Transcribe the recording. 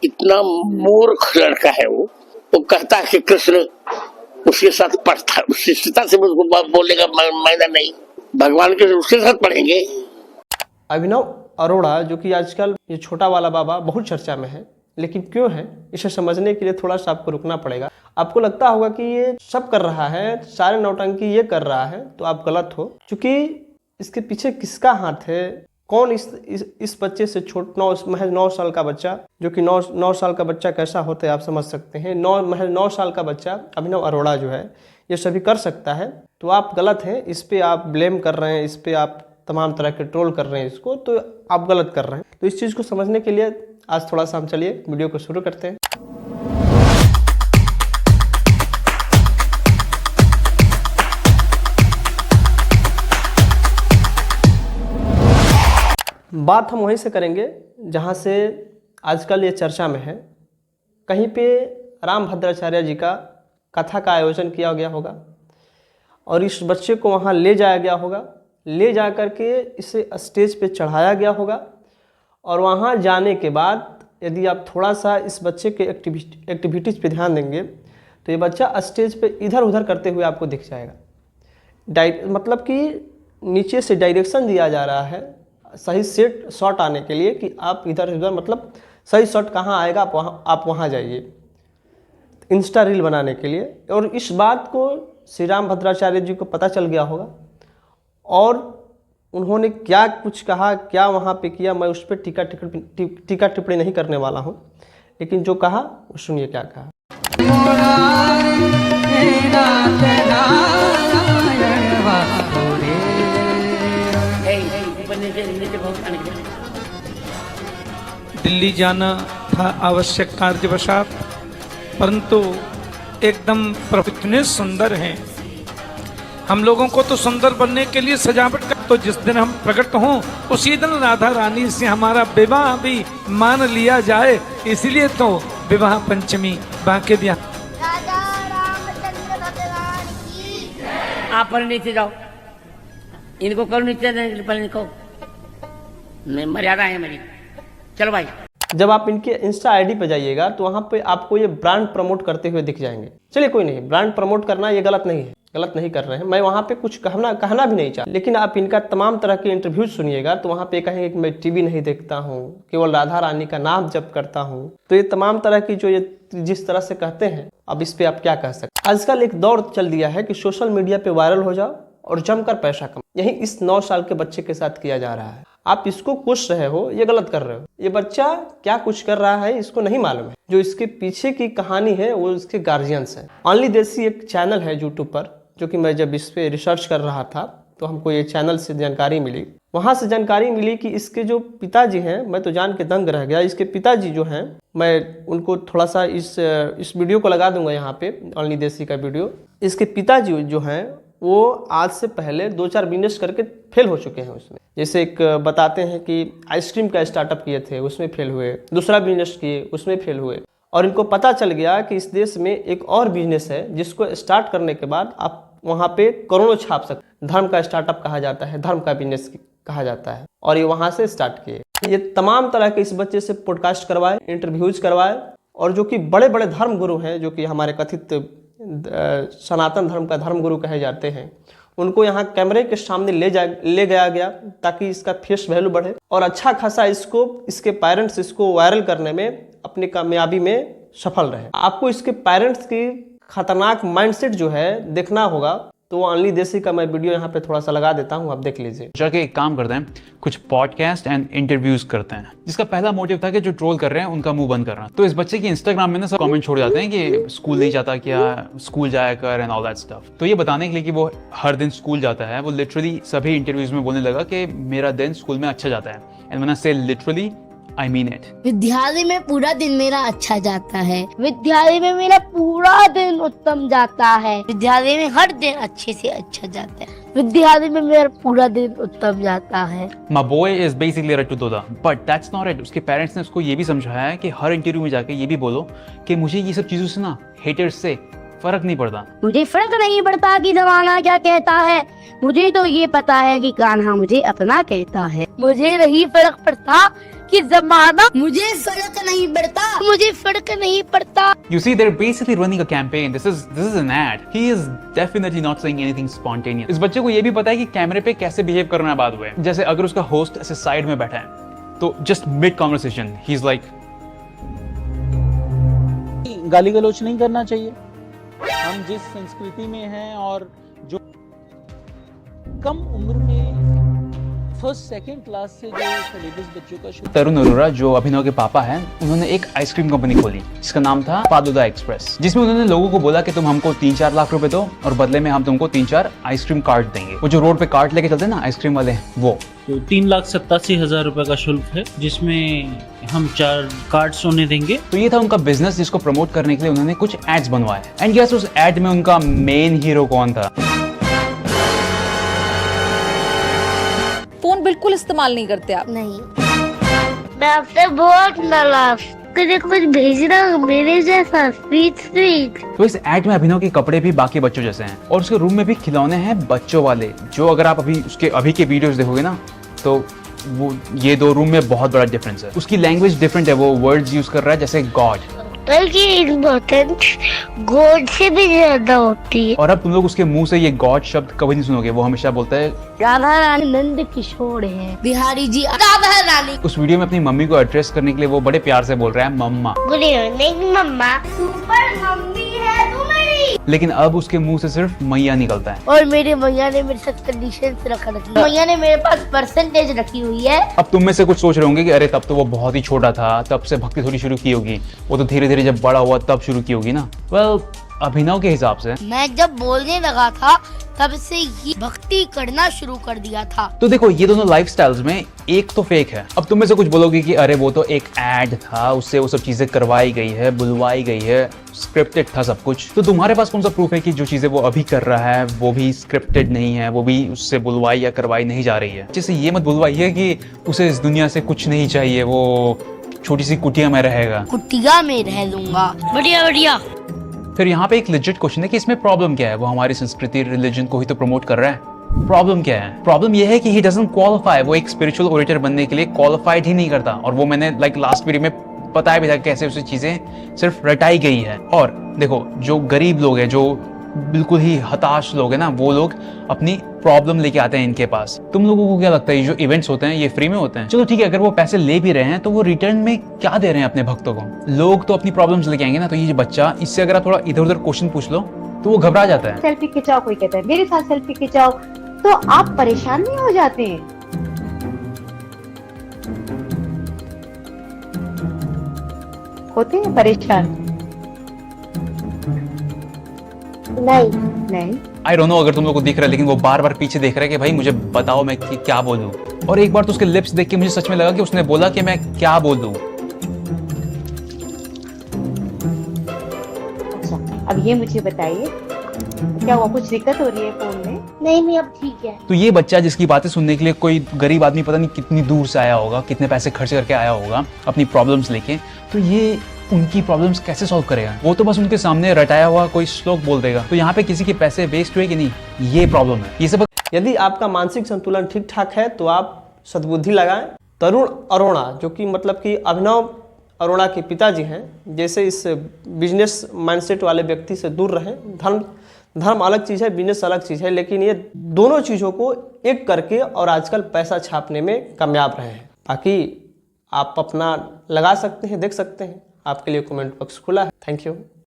इतना मूर्ख लड़का है वो कहता है कि कृष्ण उसके साथ पढ़ता, उसकी सीता से उसको बोलेगा मैंने नहीं, भगवान के उसके साथ पढ़ेंगे। अभिनव अरोड़ा जो कि आजकल ये छोटा वाला बाबा बहुत चर्चा में है, लेकिन क्यों है इसे समझने के लिए थोड़ा सा आपको रुकना पड़ेगा। आपको लगता होगा कि ये सब कर रहा है, सारे नौटंकी ये कर रहा है, तो आप गलत हो, क्योंकि इसके पीछे किसका हाथ है, कौन इस बच्चे से महज 9 साल का बच्चा, जो कि 9 साल का बच्चा कैसा होता है आप समझ सकते हैं। महज 9 साल का बच्चा अभिनव अरोड़ा जो है ये सभी कर सकता है, तो आप गलत हैं। इस पे आप ब्लेम कर रहे हैं, इस पे आप तमाम तरह के ट्रोल कर रहे हैं इसको, तो आप गलत कर रहे हैं। तो इस चीज़ को समझने के लिए आज थोड़ा सा हम चलिए वीडियो को शुरू करते हैं। बात हम वहीं से करेंगे जहाँ से आजकल ये चर्चा में है। कहीं पे रामभद्राचार्य जी का कथा का आयोजन किया गया होगा और इस बच्चे को वहाँ ले जाया गया होगा, ले जा कर के इसे स्टेज पे चढ़ाया गया होगा, और वहाँ जाने के बाद यदि आप थोड़ा सा इस बच्चे के एक्टिविटीज़ पे ध्यान देंगे तो ये बच्चा स्टेज पे इधर उधर करते हुए आपको दिख जाएगा। मतलब कि नीचे से डायरेक्शन दिया जा रहा है सही शॉट आने के लिए कि आप इधर उधर, मतलब सही शॉट कहाँ आएगा आप वहाँ जाइए इंस्टा रील बनाने के लिए। और इस बात को श्री रामभद्राचार्य जी को पता चल गया होगा और उन्होंने क्या कुछ कहा, क्या वहाँ पे किया, मैं उस पर टीका टिप्पणी नहीं करने वाला हूँ, लेकिन जो कहा वो सुनिए क्या कहा। दिल्ली जाना था आवश्यक कार्यवशात, परंतु एकदम इतने सुंदर हैं। हम लोगों को तो सुंदर बनने के लिए सजावट कर, तो जिस दिन हम प्रकट हों उसी दिन राधा रानी से हमारा विवाह भी मान लिया जाए, इसलिए तो विवाह पंचमी बांके दिया। राजा रामचंद्र भगवान की। आप पर नीचे जाओ, इनको करो नीचे, पर इनको नहीं, मर्यादा है मेरी। चलो भाई। जब आप इनके इंस्टा आईडी पे जाइएगा तो वहाँ पे आपको ये ब्रांड प्रमोट करते हुए दिख जाएंगे। चलिए कोई नहीं, ब्रांड प्रमोट करना ये गलत नहीं है, गलत नहीं कर रहे हैं, मैं वहाँ पे कुछ कहना भी नहीं चाहता, लेकिन आप इनका तमाम तरह के इंटरव्यूज सुनिएगा तो वहाँ पे कहेंगे कि मैं टीवी नहीं देखता हूँ, केवल राधा रानी का नाम जप करता हूँ। तो ये तमाम तरह की जो ये जिस तरह से कहते हैं, अब इस पे आप क्या कह सकते। आजकल एक दौर चल दिया है कि सोशल मीडिया पे वायरल हो जाओ और जमकर पैसा कमाओ। यही इस 9 साल के बच्चे के साथ किया जा रहा है। आप इसको कोस रहे हो, ये गलत कर रहे हो। ये बच्चा क्या कुछ कर रहा है इसको नहीं मालूम है। जो इसके पीछे की कहानी है वो इसके गार्जियंस है। ओनली देसी एक चैनल है यूट्यूब पर, जो कि मैं जब इस पे रिसर्च कर रहा था तो हमको ये चैनल से जानकारी मिली। वहाँ से जानकारी मिली कि इसके जो पिताजी हैं, मैं तो जान के दंग रह गया। इसके पिताजी जो हैं, मैं उनको थोड़ा सा इस वीडियो को लगा दूंगा यहाँ पे, ओनली देसी का वीडियो। इसके पिताजी जो हैं वो आज से पहले 2-4 बिजनेस करके फेल हो चुके हैं उसमें। जैसे एक बताते हैं कि आइसक्रीम का स्टार्टअप किए थे, उसमें फेल हुए, दूसरा बिजनेस किए, उसमें फेल हुए, और इनको पता चल गया कि इस देश में एक और बिजनेस है जिसको स्टार्ट करने के बाद आप वहाँ पे करोड़ों छाप सकते। धर्म का स्टार्टअप कहा जाता है, धर्म का बिजनेस कहा जाता है, और ये वहाँ से स्टार्ट किए। ये तमाम तरह के इस बच्चे से पॉडकास्ट करवाए, इंटरव्यूज करवाए, और जो कि बड़े बड़े धर्म गुरु हैं, जो कि हमारे कथित सनातन धर्म का धर्म गुरु कहे जाते हैं, उनको यहाँ कैमरे के सामने ले गया ताकि इसका फेस वैल्यू बढ़े, और अच्छा खासा इसके पेरेंट्स इसको वायरल करने में अपनी कामयाबी में सफल रहे। आपको इसके पेरेंट्स की खतरनाक माइंडसेट जो है देखना होगा, तो ओनली देसी का मैं वीडियो यहाँ पे थोड़ा सा लगा देता हूँ, आप देख लीजिए। जाके एक काम करते हैं, कुछ पॉडकास्ट एंड इंटरव्यूज करते हैं, जिसका पहला मोटिव था कि जो ट्रोल कर रहे हैं उनका मुंह बंद करना। तो इस बच्चे की इंस्टाग्राम में ना सब कमेंट छोड़ जाते हैं कि स्कूल नहीं जाता क्या, स्कूल जाया कर एंड ऑल दैट स्टफ। तो ये बताने के लिए कि वो हर दिन स्कूल जाता है, वो लिटरली सभी इंटरव्यूज में बोलने लगा कि मेरा दिन स्कूल में अच्छा जाता है। एंड व्हेन आई से लिटरली I mean it. विद्यालय में पूरा दिन मेरा अच्छा जाता है। विद्यालय में मेरा पूरा दिन उत्तम जाता है। विद्यालय में हर दिन अच्छे से अच्छा जाता है। विद्यालय में मेरा पूरा दिन उत्तम जाता है। My boy is basically Rattu Toda, but that's not it. उसके पेरेंट्स ने उसको ये भी समझाया है कि हर इंटरव्यू में जाके ये भी बोलो कि मुझे ये सब चीज़ों से ना, हेटर्स से फर्क नहीं पड़ता। मुझे फर्क नहीं पड़ता कि जमाना क्या कहता है, मुझे तो ये पता है कि कान्हा मुझे अपना कहता है। मुझे नहीं फर्क पड़ता कि जमाना, मुझे फर्क नहीं पड़ता, मुझे फर्क नहीं पड़ता। You see, they're basically running a campaign. This is an ad. He is definitely not saying anything spontaneous. इस बच्चे को ये भी पता है कि कैमरे पे कैसे बिहेव करना है बाद में। जैसे अगर उसका होस्ट ऐसे साइड में बैठा है तो just mid conversation he is like, गाली गलौज नहीं करना चाहिए। हम जिस संस्कृति में हैं और जो कम उम्र में फर्स्ट सेकंड क्लास से जो सिलेबस बच्चों का शुरू। तरुण अरोरा जो अभिनव के पापा हैं, उन्होंने एक आइसक्रीम कंपनी खोली जिसका नाम था फालूदा एक्सप्रेस, जिसमें उन्होंने लोगों को बोला कि तुम हमको 3-4 लाख रुपए दो और बदले में हम तुमको 3-4 आइसक्रीम कार्ट देंगे। वो जो रोड पे कार्ट लेके चलते हैं ना आइसक्रीम वाले, वो तो 3,87,000 रुपए का शुल्क है, जिसमें हम 4 कार्ड्स उन्हें देंगे। तो ये था उनका बिजनेस, जिसको प्रमोट करने के लिए उन्होंने कुछ एड्स बनवाए। एंड गेस उस एड में उनका मेन हीरो कौन था? फोन बिल्कुल इस्तेमाल नहीं करते आप? नहीं, मैं आपसे बहुत नाराज, मुझे कुछ भेजना मेरे जैसा स्वीट। तो इस एड में अभिनव के कपड़े भी बाकी बच्चों जैसे हैं और उसके रूम में भी खिलौने हैं बच्चों वाले, जो अगर आप अभी के वीडियोस देखोगे ना तो वो ये दो रूम में बहुत बड़ा डिफरेंस है। उसकी लैंग्वेज डिफरेंट है, वो वर्ड्स यूज कर रहा है जैसे गॉड, बल्कि इम्पोर्टेंस गॉड से भी ज्यादा होती है। और अब तुम लोग उसके मुंह से ये गॉड शब्द कभी नहीं सुनोगे। वो हमेशा बोलता है राधा रानी नंद किशोर है, बिहारी जी राधा रानी। उस वीडियो में अपनी मम्मी को एड्रेस करने के लिए वो बड़े प्यार से बोल रहा है मम्मा। गुड इवनिंग मम्मा, सुपर मम्मी है तू मेरी। लेकिन अब उसके मुंह से सिर्फ मैया निकलता है। और मेरे मैया ने मेरे साथ कंडीशन रख रखी है, मैया ने मेरे पास परसेंटेज रखी हुई है। अब तुम में से कुछ सोच रहे होंगे कि अरे तब तो वो बहुत ही छोटा था, तब से भक्ति थोड़ी शुरू की होगी, वो तो धीरे धीरे जब बड़ा हुआ तब शुरू की होगी ना। वेल, अभिनव के हिसाब से मैं जब बोलने लगा था तब से ही भक्ति करना शुरू कर दिया था। तो देखो ये दोनों लाइफस्टाइल्स में एक तो फेक है। अब तुम में से कुछ बोलोगे कि अरे वो तो एक एड था, उससे वो सब चीजें करवाई गई है, बुलवाई गई है, स्क्रिप्टेड था सब कुछ। तो तुम्हारे पास कौन सा प्रूफ है कि जो चीजें वो अभी कर रहा है वो भी स्क्रिप्टेड नहीं है, वो भी उससे बुलवाई या करवाई नहीं जा रही है? जैसे ये मत बुलवाइए कि उसे इस दुनिया से कुछ नहीं चाहिए, वो छोटी सी कुटिया में रहेगा। कुटिया में रह लूंगा, बढ़िया बढ़िया। फिर यहाँ पे एक लेजिट क्वेश्चन है कि इसमें प्रॉब्लम क्या है? वो हमारी संस्कृति रिलीजन को ही तो प्रमोट कर रहा है। प्रॉब्लम क्या है? प्रॉब्लम ये है कि ही डजंट क्वालिफाई, वो एक स्पिरिचुअल ओरेटर बनने के लिए क्वालिफाइड ही नहीं करता। और वो मैंने लास्ट वीडियो में बताया भी था कैसे उसे चीजें सिर्फ रटाई गई है। और देखो जो गरीब लोग हैं, जो बिल्कुल ही हताश लोग हैं ना, वो लोग अपनी प्रॉब्लम लेके आते हैं इनके पास। तुम लोगों को क्या लगता है ये जो इवेंट्स होते हैं ये फ्री में होते हैं? चलो ठीक है, अगर वो पैसे ले भी रहे हैं तो वो रिटर्न में क्या दे रहे हैं अपने भक्तों को? लोग तो अपनी प्रॉब्लम्स लेके आएंगे ना। तो ये जो बच्चा, इससे अगर आप थोड़ा इधर उधर क्वेश्चन पूछ लो तो वो घबरा जाता है। सेल्फी खिंचाओ, कोई कहता है मेरे साथ सेल्फी खिंचाओ, तो आप परेशान नहीं हो जाते हैं? होते हैं परेशान? नहीं। आई डोंट नो अगर तुम लोग को दिख रहा है, लेकिन वो बार बार पीछे देख रहा है कि भाई मुझे बताओ मैं क्या बोलूं। और एक बार तो उसके लिप्स देख के मुझे सच में लगा कि उसने बोला कि मैं क्या बोलूं। अच्छा, अब ये मुझे बताइए, क्या वो कुछ दिक्कत हो रही है फोन में? नहीं अब ठीक है। तो ये बच्चा जिसकी बातें सुनने के लिए कोई गरीब आदमी पता नहीं कितनी दूर से आया होगा, कितने पैसे खर्च करके आया होगा अपनी प्रॉब्लम्स लेके, तो ये उनकी प्रॉब्लम्स कैसे सॉल्व करेगा? वो तो बस उनके सामने रटाया हुआ कोई श्लोक बोल देगा। तो यहाँ पे किसी के पैसे वेस्ट हुए कि नहीं, ये प्रॉब्लम है। ये सब यदि आपका मानसिक संतुलन ठीक ठाक है तो आप सद्बुद्धि लगाएं। तरुण अरोड़ा जो कि मतलब कि अभिनव अरोड़ा के पिताजी हैं, जैसे इस बिजनेस माइंडसेट वाले व्यक्ति से दूर रहें। धर्म अलग चीज़ है, बिजनेस अलग चीज़ है, लेकिन ये दोनों चीज़ों को एक करके और आजकल पैसा छापने में कामयाब रहे हैं। बाकी आप अपना लगा सकते हैं, देख सकते हैं। आपके लिए कमेंट बॉक्स खुला है। Thank you.